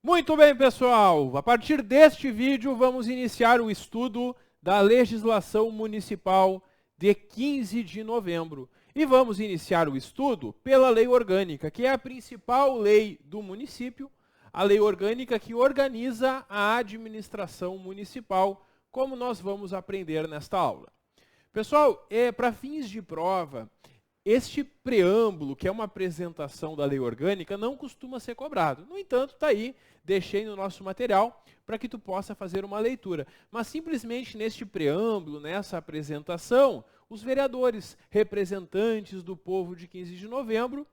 Muito bem, pessoal. A partir deste vídeo, vamos iniciar o estudo da legislação municipal de 15 de novembro. E vamos iniciar o estudo pela lei orgânica, que é a principal lei do município, a lei orgânica que organiza a administração municipal, como nós vamos aprender nesta aula. Pessoal, para fins de prova, este preâmbulo, que é uma apresentação da lei orgânica, não costuma ser cobrado. No entanto, está aí, deixei no nosso material para que tu possa fazer uma leitura. Mas simplesmente neste preâmbulo, nessa apresentação, os vereadores, representantes do povo de 15 de novembro,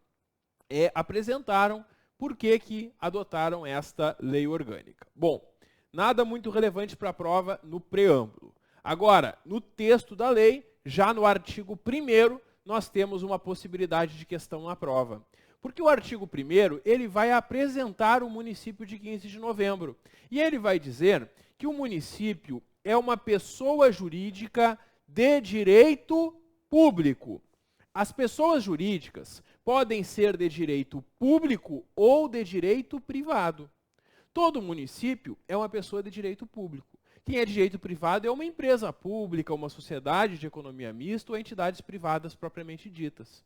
apresentaram por que adotaram esta lei orgânica. Bom, nada muito relevante para a prova no preâmbulo. Agora, no texto da lei, já no artigo 1º, nós temos uma possibilidade de questão na prova. Porque o artigo 1º, ele vai apresentar o município de 15 de novembro. E ele vai dizer que o município é uma pessoa jurídica de direito público. As pessoas jurídicas podem ser de direito público ou de direito privado. Todo município é uma pessoa de direito público. Quem é de direito privado é uma empresa pública, uma sociedade de economia mista ou entidades privadas propriamente ditas.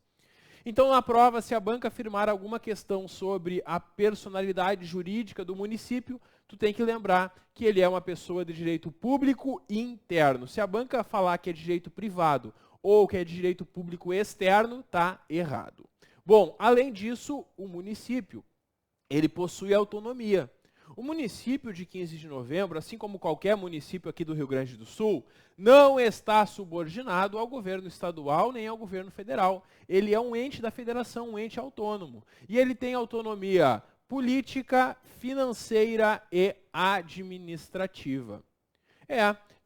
Então, na prova, se a banca afirmar alguma questão sobre a personalidade jurídica do município, tu tem que lembrar que ele é uma pessoa de direito público interno. Se a banca falar que é de direito privado ou que é de direito público externo, está errado. Bom, além disso, o município, ele possui autonomia. O município de 15 de novembro, assim como qualquer município aqui do Rio Grande do Sul, não está subordinado ao governo estadual nem ao governo federal. Ele é um ente da federação, um ente autônomo. E ele tem autonomia política, financeira e administrativa.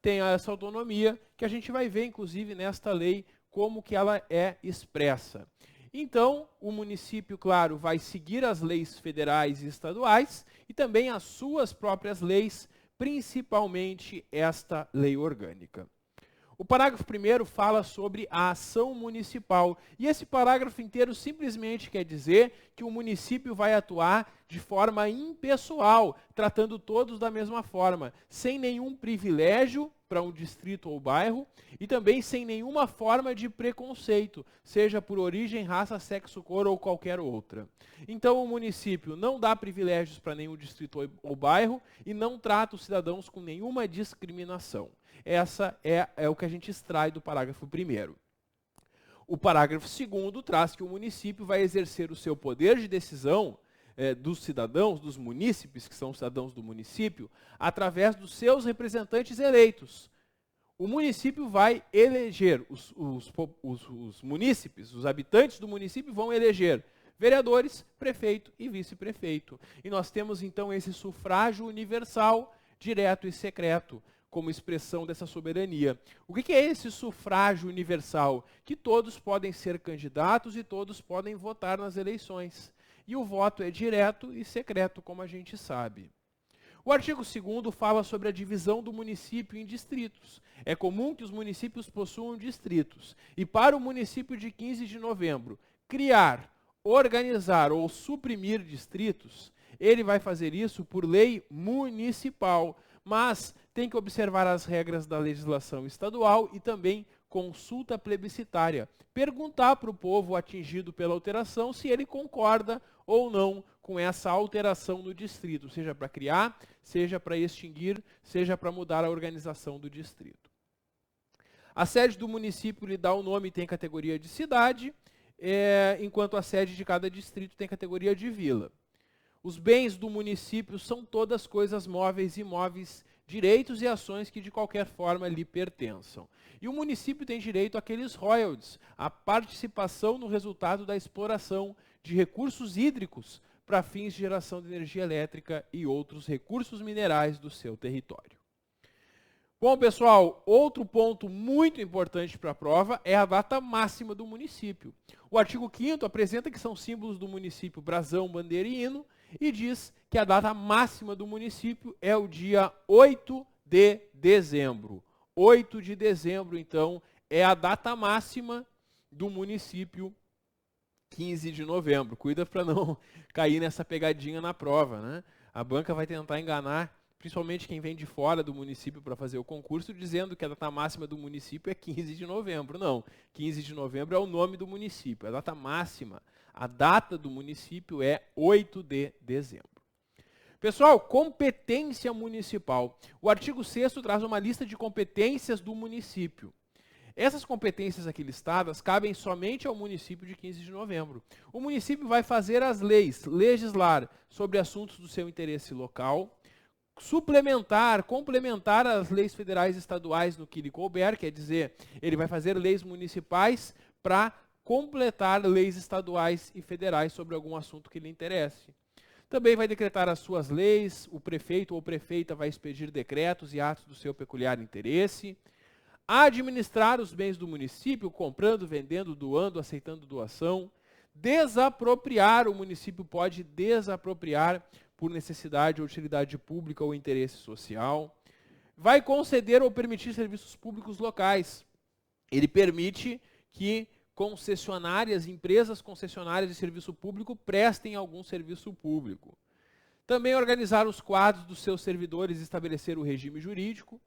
Tem essa autonomia que a gente vai ver, inclusive, nesta lei, como que ela é expressa. Então, o município, claro, vai seguir as leis federais e estaduais e também as suas próprias leis, principalmente esta lei orgânica. O parágrafo 1º fala sobre a ação municipal. E esse parágrafo inteiro simplesmente quer dizer que o município vai atuar de forma impessoal, tratando todos da mesma forma, sem nenhum privilégio para um distrito ou bairro e também sem nenhuma forma de preconceito, seja por origem, raça, sexo, cor ou qualquer outra. Então o município não dá privilégios para nenhum distrito ou bairro e não trata os cidadãos com nenhuma discriminação. Essa é o que a gente extrai do parágrafo 1º. O parágrafo 2º traz que o município vai exercer o seu poder de decisão dos cidadãos, dos munícipes, que são os cidadãos do município, através dos seus representantes eleitos. O município vai eleger, os munícipes, os habitantes do município vão eleger vereadores, prefeito e vice-prefeito. E nós temos então esse sufrágio universal, direto e secreto, como expressão dessa soberania. O que é esse sufrágio universal? Que todos podem ser candidatos e todos podem votar nas eleições. E o voto é direto e secreto, como a gente sabe. O artigo 2º fala sobre a divisão do município em distritos. É comum que os municípios possuam distritos. E para o município de 15 de novembro criar, organizar ou suprimir distritos, ele vai fazer isso por lei municipal, mas tem que observar as regras da legislação estadual e também consulta plebiscitária. Perguntar para o povo atingido pela alteração se ele concorda ou não com essa alteração no distrito, seja para criar, seja para extinguir, seja para mudar a organização do distrito. A sede do município lhe dá o nome e tem categoria de cidade, enquanto a sede de cada distrito tem categoria de vila. Os bens do município são todas coisas móveis e imóveis, direitos e ações que de qualquer forma lhe pertençam. E o município tem direito àqueles royalties, a participação no resultado da exploração de recursos hídricos para fins de geração de energia elétrica e outros recursos minerais do seu território. Bom, pessoal, outro ponto muito importante para a prova é a data máxima do município. O artigo 5º apresenta que são símbolos do município brasão, bandeira e hino, e diz que a data máxima do município é o dia 8 de dezembro. 8 de dezembro, então, é a data máxima do município 15 de novembro. Cuida para não cair nessa pegadinha na prova, né? A banca vai tentar enganar, principalmente quem vem de fora do município para fazer o concurso, dizendo que a data máxima do município é 15 de novembro. Não, 15 de novembro é o nome do município. A data máxima, a data do município é 8 de dezembro. Pessoal, competência municipal. O artigo 6º traz uma lista de competências do município. Essas competências aqui listadas cabem somente ao município de 15 de novembro. O município vai fazer as leis, legislar sobre assuntos do seu interesse local, suplementar, complementar as leis federais e estaduais no que lhe couber, quer dizer, ele vai fazer leis municipais para completar leis estaduais e federais sobre algum assunto que lhe interesse. Também vai decretar as suas leis, o prefeito ou prefeita vai expedir decretos e atos do seu peculiar interesse, administrar os bens do município, comprando, vendendo, doando, aceitando doação, desapropriar, o município pode desapropriar por necessidade ou utilidade pública ou interesse social, vai conceder ou permitir serviços públicos locais. Ele permite que concessionárias, empresas concessionárias de serviço público prestem algum serviço público. Também organizar os quadros dos seus servidores e estabelecer o regime jurídico.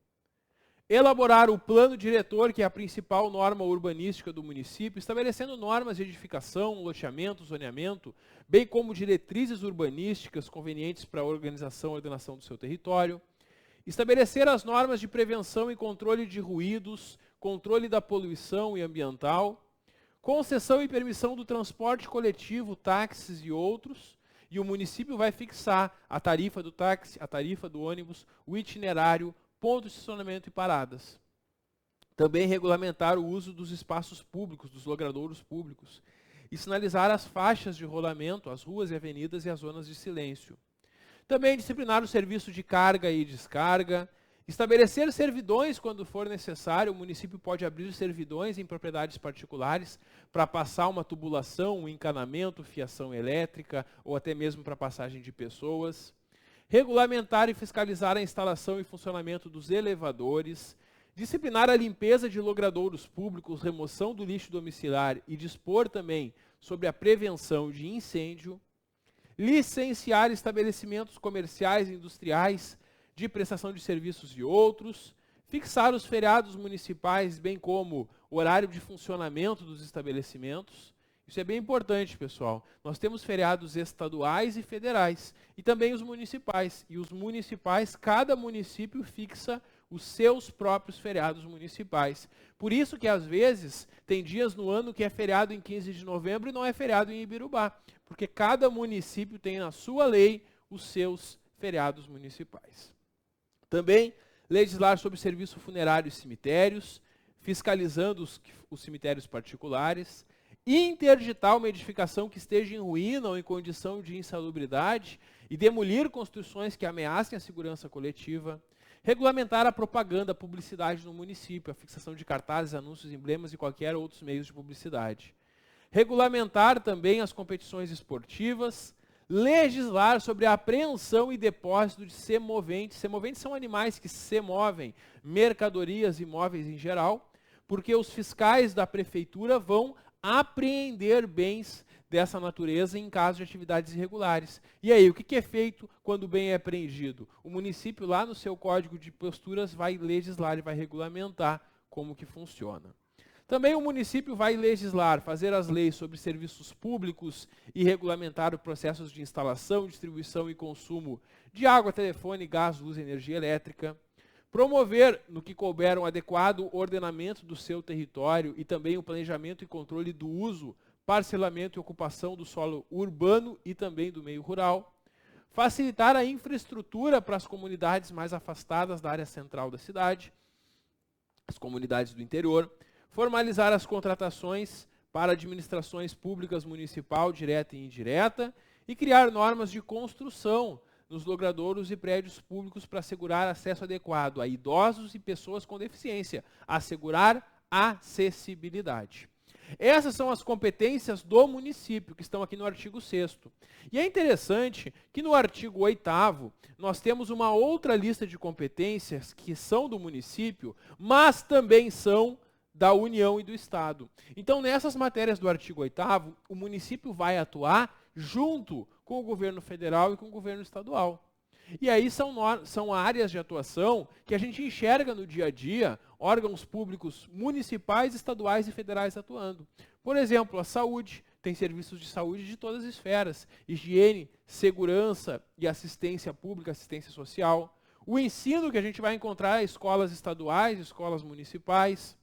Elaborar o plano diretor, que é a principal norma urbanística do município, estabelecendo normas de edificação, loteamento, zoneamento, bem como diretrizes urbanísticas convenientes para a organização e ordenação do seu território. Estabelecer as normas de prevenção e controle de ruídos, controle da poluição e ambiental, concessão e permissão do transporte coletivo, táxis e outros, e o município vai fixar a tarifa do táxi, a tarifa do ônibus, o itinerário, pontos de estacionamento e paradas. Também regulamentar o uso dos espaços públicos, dos logradouros públicos, e sinalizar as faixas de rolamento, as ruas e avenidas e as zonas de silêncio. Também disciplinar o serviço de carga e descarga, estabelecer servidões quando for necessário. O município pode abrir servidões em propriedades particulares para passar uma tubulação, um encanamento, fiação elétrica ou até mesmo para passagem de pessoas. Regulamentar e fiscalizar a instalação e funcionamento dos elevadores, disciplinar a limpeza de logradouros públicos, remoção do lixo domiciliar e dispor também sobre a prevenção de incêndio, licenciar estabelecimentos comerciais e industriais de prestação de serviços e outros, fixar os feriados municipais, bem como o horário de funcionamento dos estabelecimentos. Isso é bem importante, pessoal. Nós temos feriados estaduais e federais, e também os municipais. E os municipais, cada município fixa os seus próprios feriados municipais. Por isso que, às vezes, tem dias no ano que é feriado em 15 de novembro e não é feriado em Ibirubá, porque cada município tem na sua lei os seus feriados municipais. Também legislar sobre serviço funerário e cemitérios, fiscalizando os cemitérios particulares, interditar uma edificação que esteja em ruína ou em condição de insalubridade e demolir construções que ameacem a segurança coletiva, regulamentar a propaganda, a publicidade no município, a fixação de cartazes, anúncios, emblemas e qualquer outros meios de publicidade. Regulamentar também as competições esportivas, legislar sobre a apreensão e depósito de semoventes. Semoventes são animais que semovem mercadorias e imóveis em geral, porque os fiscais da prefeitura vão apreender bens dessa natureza em caso de atividades irregulares. E aí, o que é feito quando o bem é apreendido? O município, lá no seu código de posturas, vai legislar e vai regulamentar como que funciona. Também o município vai legislar, fazer as leis sobre serviços públicos e regulamentar os processos de instalação, distribuição e consumo de água, telefone, gás, luz e energia elétrica. Promover, no que couber, um adequado ordenamento do seu território e também o planejamento e controle do uso, parcelamento e ocupação do solo urbano e também do meio rural. Facilitar a infraestrutura para as comunidades mais afastadas da área central da cidade, as comunidades do interior. Formalizar as contratações para administrações públicas municipal, direta e indireta, e criar normas de construção nos logradouros e prédios públicos para assegurar acesso adequado a idosos e pessoas com deficiência, assegurar acessibilidade. Essas são as competências do município, que estão aqui no artigo 6º. E é interessante que no artigo 8º, nós temos uma outra lista de competências que são do município, mas também são da União e do Estado. Então, nessas matérias do artigo 8º, o município vai atuar junto com o governo federal e com o governo estadual. E aí são áreas de atuação que a gente enxerga no dia a dia órgãos públicos municipais, estaduais e federais atuando. Por exemplo, a saúde, tem serviços de saúde de todas as esferas, higiene, segurança e assistência pública, assistência social. O ensino que a gente vai encontrar escolas estaduais, escolas municipais.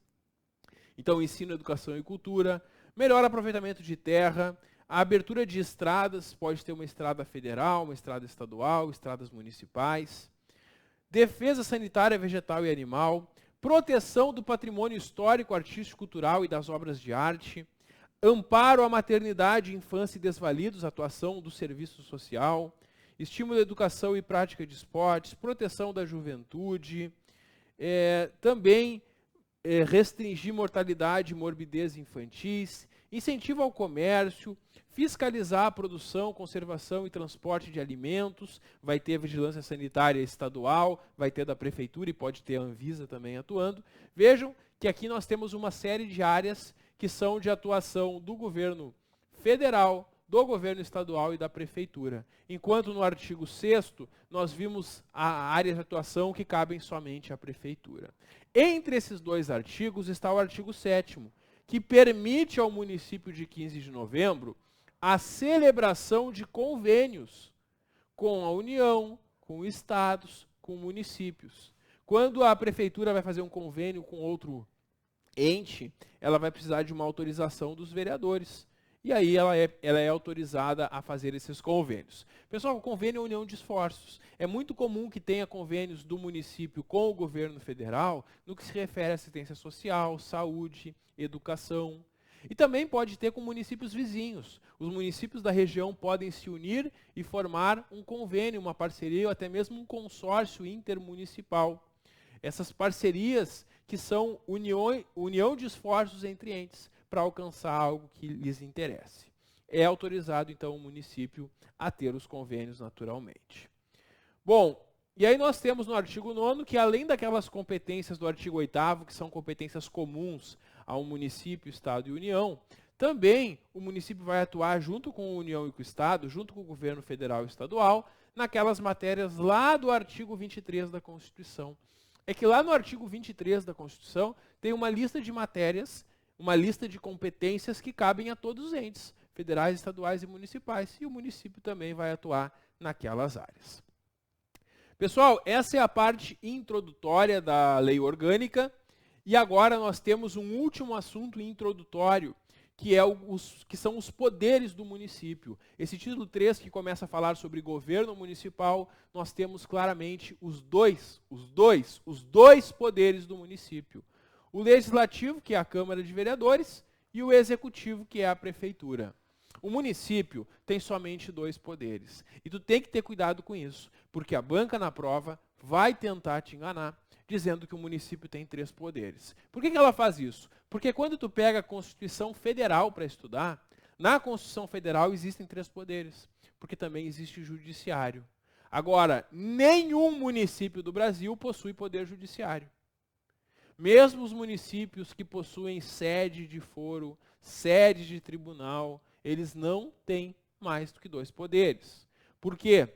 Então, ensino, educação e cultura, melhor aproveitamento de terra, a abertura de estradas, pode ter uma estrada federal, uma estrada estadual, estradas municipais, defesa sanitária vegetal e animal, proteção do patrimônio histórico, artístico, cultural e das obras de arte, amparo à maternidade, infância e desvalidos, atuação do serviço social, estímulo à educação e prática de esportes, proteção da juventude, também restringir mortalidade e morbidez infantis, incentivo ao comércio, fiscalizar a produção, conservação e transporte de alimentos, vai ter vigilância sanitária estadual, vai ter da prefeitura e pode ter a Anvisa também atuando. Vejam que aqui nós temos uma série de áreas que são de atuação do governo federal, do governo estadual e da prefeitura. Enquanto no artigo 6º, nós vimos a área de atuação que cabem somente à prefeitura. Entre esses dois artigos está o artigo 7º, que permite ao município de 15 de novembro a celebração de convênios com a União, com estados, com municípios. Quando a prefeitura vai fazer um convênio com outro ente, ela vai precisar de uma autorização dos vereadores. E aí ela é autorizada a fazer esses convênios. Pessoal, o convênio é união de esforços. É muito comum que tenha convênios do município com o governo federal no que se refere à assistência social, saúde, educação. E também pode ter com municípios vizinhos. Os municípios da região podem se unir e formar um convênio, uma parceria ou até mesmo um consórcio intermunicipal. Essas parcerias que são união de esforços entre entes para alcançar algo que lhes interesse. É autorizado, então, o município a ter os convênios naturalmente. Bom, e aí nós temos no artigo 9º que, além daquelas competências do artigo 8º, que são competências comuns ao município, Estado e União, também o município vai atuar junto com a União e com o Estado, junto com o governo federal e estadual, naquelas matérias lá do artigo 23 da Constituição. É que lá no artigo 23 da Constituição tem uma lista de matérias, uma lista de competências que cabem a todos os entes, federais, estaduais e municipais, e o município também vai atuar naquelas áreas. Pessoal, essa é a parte introdutória da lei orgânica, e agora nós temos um último assunto introdutório, que são os poderes do município. Esse título 3, que começa a falar sobre governo municipal, nós temos claramente os dois poderes do município. O legislativo, que é a Câmara de Vereadores, e o executivo, que é a prefeitura. O município tem somente 2 poderes. E tu tem que ter cuidado com isso, porque a banca na prova vai tentar te enganar, dizendo que o município tem 3 poderes. Por que ela faz isso? Porque quando tu pega a Constituição Federal para estudar, na Constituição Federal existem 3 poderes, porque também existe o judiciário. Agora, nenhum município do Brasil possui poder judiciário. Mesmo os municípios que possuem sede de foro, sede de tribunal, eles não têm mais do que 2 poderes. Por quê?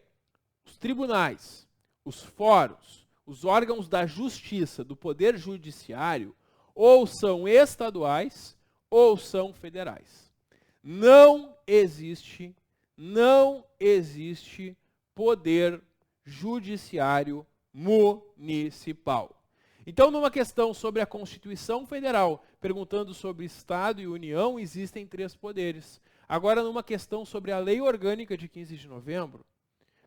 Os tribunais, os fóruns, os órgãos da justiça, do poder judiciário, ou são estaduais ou são federais. Não existe poder judiciário municipal. Então, numa questão sobre a Constituição Federal, perguntando sobre Estado e União, existem 3 poderes. Agora, numa questão sobre a Lei Orgânica de 15 de novembro,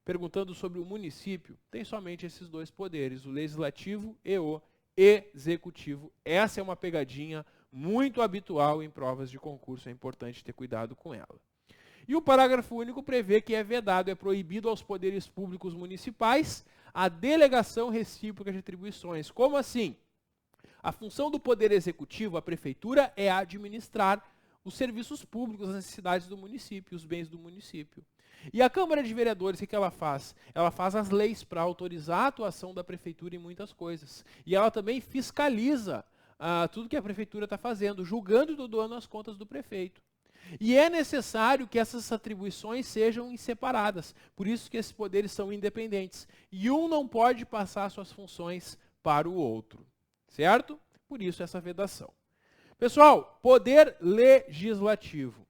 perguntando sobre o município, tem somente esses 2 poderes, o Legislativo e o Executivo. Essa é uma pegadinha muito habitual em provas de concurso, é importante ter cuidado com ela. E o parágrafo único prevê que é vedado, é proibido aos poderes públicos municipais a delegação recíproca de atribuições. Como assim? A função do poder executivo, a prefeitura, é administrar os serviços públicos, as necessidades do município, os bens do município. E a Câmara de Vereadores, o que ela faz? Ela faz as leis para autorizar a atuação da prefeitura em muitas coisas. E ela também fiscaliza tudo que a prefeitura está fazendo, julgando todo ano as contas do prefeito. E é necessário que essas atribuições sejam separadas, por isso que esses poderes são independentes. E um não pode passar suas funções para o outro, certo? Por isso essa vedação. Pessoal, poder legislativo.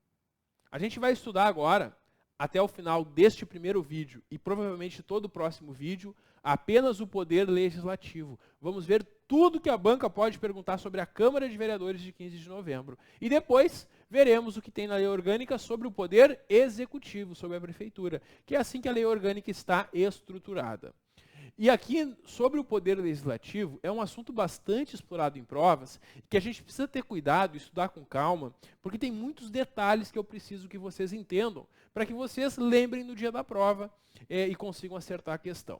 A gente vai estudar agora, até o final deste primeiro vídeo, e provavelmente todo o próximo vídeo, apenas o poder legislativo. Vamos ver tudo que a banca pode perguntar sobre a Câmara de Vereadores de 15 de novembro. E depois veremos o que tem na lei orgânica sobre o poder executivo, sobre a prefeitura, que é assim que a lei orgânica está estruturada. E aqui, sobre o poder legislativo, é um assunto bastante explorado em provas, que a gente precisa ter cuidado e estudar com calma, porque tem muitos detalhes que eu preciso que vocês entendam, para que vocês lembrem no dia da prova e consigam acertar a questão.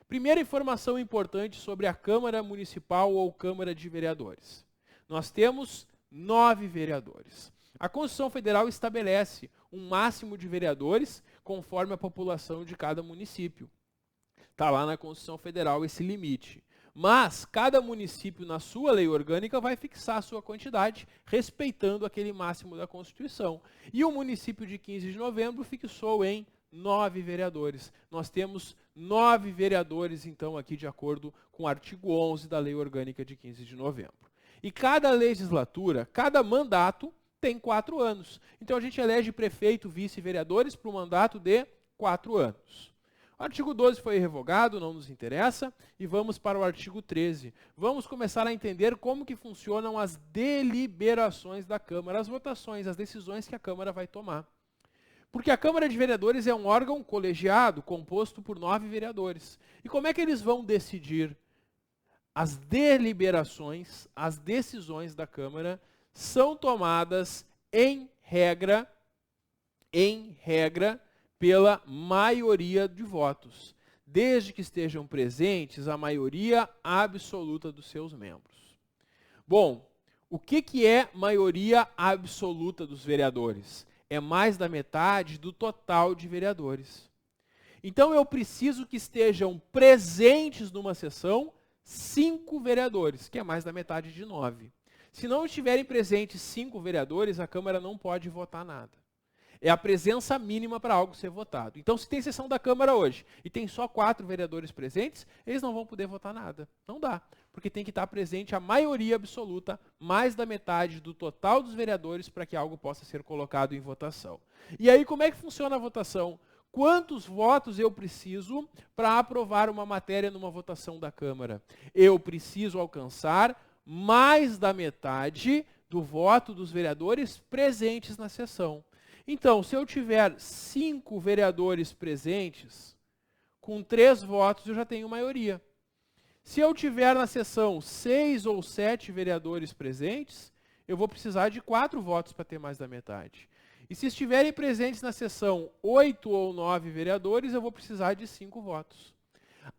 Primeira informação importante sobre a Câmara Municipal ou Câmara de Vereadores. Nós temos 9 vereadores. A Constituição Federal estabelece um máximo de vereadores conforme a população de cada município. Está lá na Constituição Federal esse limite. Mas cada município, na sua lei orgânica, vai fixar a sua quantidade, respeitando aquele máximo da Constituição. E o município de 15 de novembro fixou em 9 vereadores. Nós temos 9 vereadores, então, aqui de acordo com o artigo 11 da Lei Orgânica de 15 de novembro. E cada legislatura, cada mandato, tem 4 anos. Então, a gente elege prefeito, vice-vereadores para um mandato de 4 anos. O artigo 12 foi revogado, não nos interessa, e vamos para o artigo 13. Vamos começar a entender como que funcionam as deliberações da Câmara, as votações, as decisões que a Câmara vai tomar. Porque a Câmara de Vereadores é um órgão colegiado, composto por 9 vereadores. E como é que eles vão decidir? As deliberações, as decisões da Câmara, são tomadas em regra, pela maioria de votos, desde que estejam presentes a maioria absoluta dos seus membros. Bom, o que é maioria absoluta dos vereadores? É mais da metade do total de vereadores. Então eu preciso que estejam presentes numa sessão 5 vereadores, que é mais da metade de 9. Se não estiverem presentes 5 vereadores, a Câmara não pode votar nada. É a presença mínima para algo ser votado. Então, se tem sessão da Câmara hoje e tem só 4 vereadores presentes, eles não vão poder votar nada. Não dá, porque tem que estar presente a maioria absoluta, mais da metade do total dos vereadores para que algo possa ser colocado em votação. E aí, como é que funciona a votação? Quantos votos eu preciso para aprovar uma matéria numa votação da Câmara? Eu preciso alcançar mais da metade do voto dos vereadores presentes na sessão. Então, se eu tiver 5 vereadores presentes, com 3 votos eu já tenho maioria. Se eu tiver na sessão 6 ou 7 vereadores presentes, eu vou precisar de 4 votos para ter mais da metade. E se estiverem presentes na sessão 8 ou 9 vereadores, eu vou precisar de 5 votos.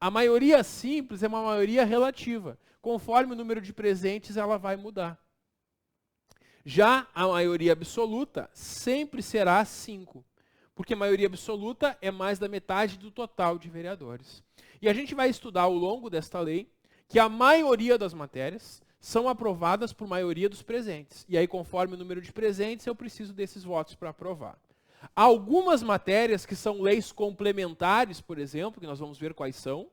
A maioria simples é uma maioria relativa. Conforme o número de presentes, ela vai mudar. Já a maioria absoluta sempre será 5, porque a maioria absoluta é mais da metade do total de vereadores. E a gente vai estudar ao longo desta lei que a maioria das matérias são aprovadas por maioria dos presentes. E aí, conforme o número de presentes, eu preciso desses votos para aprovar. Há algumas matérias que são leis complementares, por exemplo, que nós vamos ver quais são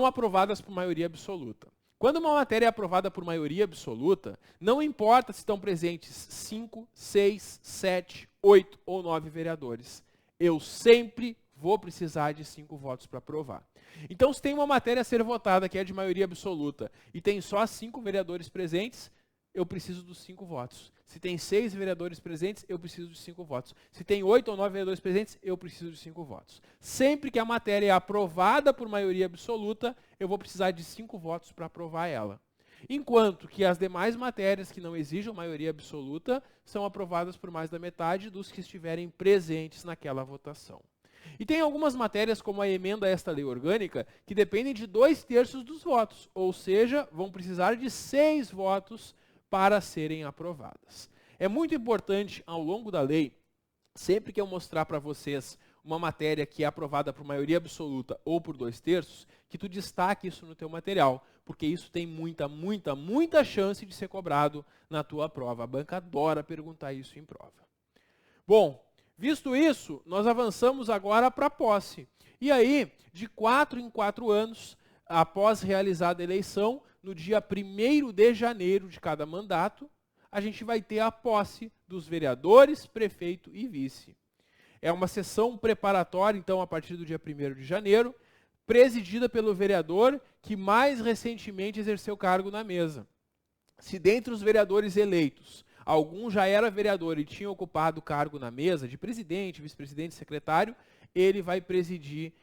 aprovadas por maioria absoluta. Quando uma matéria é aprovada por maioria absoluta, não importa se estão presentes 5, 6, 7, 8 ou 9 vereadores. Eu sempre vou precisar de 5 votos para aprovar. Então, se tem uma matéria a ser votada que é de maioria absoluta e tem só 5 vereadores presentes, eu preciso dos 5 votos. Se tem 6 vereadores presentes, eu preciso de 5 votos. Se tem 8 ou 9 vereadores presentes, eu preciso de 5 votos. Sempre que a matéria é aprovada por maioria absoluta, eu vou precisar de 5 votos para aprovar ela. Enquanto que as demais matérias que não exijam maioria absoluta são aprovadas por mais da metade dos que estiverem presentes naquela votação. E tem algumas matérias, como a emenda a esta lei orgânica, que dependem de 2/3 dos votos, ou seja, vão precisar de 6 votos para serem aprovadas. É muito importante, ao longo da lei, sempre que eu mostrar para vocês uma matéria que é aprovada por maioria absoluta ou por 2/3, que tu destaque isso no teu material, porque isso tem muita chance de ser cobrado na tua prova. A banca adora perguntar isso em prova. Bom, visto isso, nós avançamos agora para a posse. E aí, de 4 em 4 anos, após realizada a eleição, no dia 1º de janeiro de cada mandato, a gente vai ter a posse dos vereadores, prefeito e vice. É uma sessão preparatória, então, a partir do dia 1º de janeiro, presidida pelo vereador que mais recentemente exerceu cargo na mesa. Se dentre os vereadores eleitos, algum já era vereador e tinha ocupado cargo na mesa de presidente, vice-presidente, secretário, ele vai presidir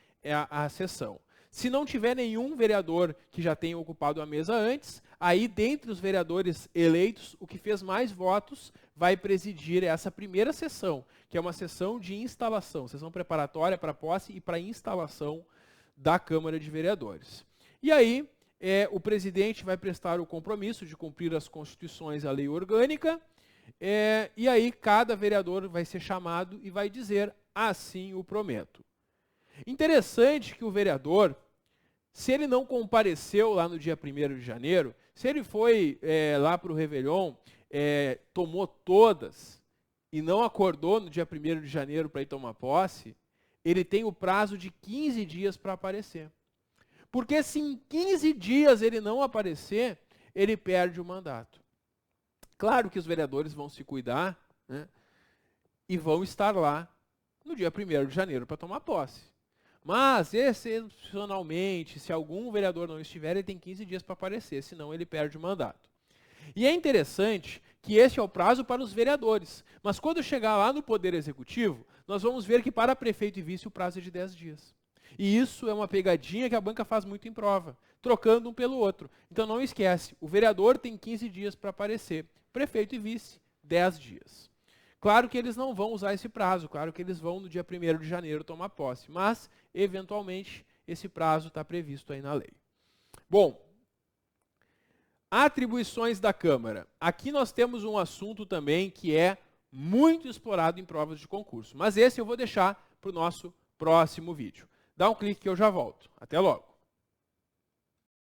a sessão. Se não tiver nenhum vereador que já tenha ocupado a mesa antes, aí dentre os vereadores eleitos, o que fez mais votos vai presidir essa primeira sessão, que é uma sessão de instalação, sessão preparatória para a posse e para a instalação da Câmara de Vereadores. E aí, o presidente vai prestar o compromisso de cumprir as constituições e a lei orgânica, e aí cada vereador vai ser chamado e vai dizer, assim o prometo. Interessante que o vereador, se ele não compareceu lá no dia 1º de janeiro, se ele foi lá para o Réveillon, tomou todas e não acordou no dia 1º de janeiro para ir tomar posse, ele tem o prazo de 15 dias para aparecer. Porque se em 15 dias ele não aparecer, ele perde o mandato. Claro que os vereadores vão se cuidar, né, e vão estar lá no dia 1º de janeiro para tomar posse. Mas, excepcionalmente, se algum vereador não estiver, ele tem 15 dias para aparecer, senão ele perde o mandato. E é interessante que esse é o prazo para os vereadores. Mas quando chegar lá no Poder Executivo, nós vamos ver que para prefeito e vice o prazo é de 10 dias. E isso é uma pegadinha que a banca faz muito em prova, trocando um pelo outro. Então não esquece, o vereador tem 15 dias para aparecer, prefeito e vice, 10 dias. Claro que eles não vão usar esse prazo, claro que eles vão no dia 1º de janeiro tomar posse, mas, eventualmente, esse prazo está previsto aí na lei. Bom, atribuições da Câmara. Aqui nós temos um assunto também que é muito explorado em provas de concurso, mas esse eu vou deixar para o nosso próximo vídeo. Dá um clique que eu já volto. Até logo!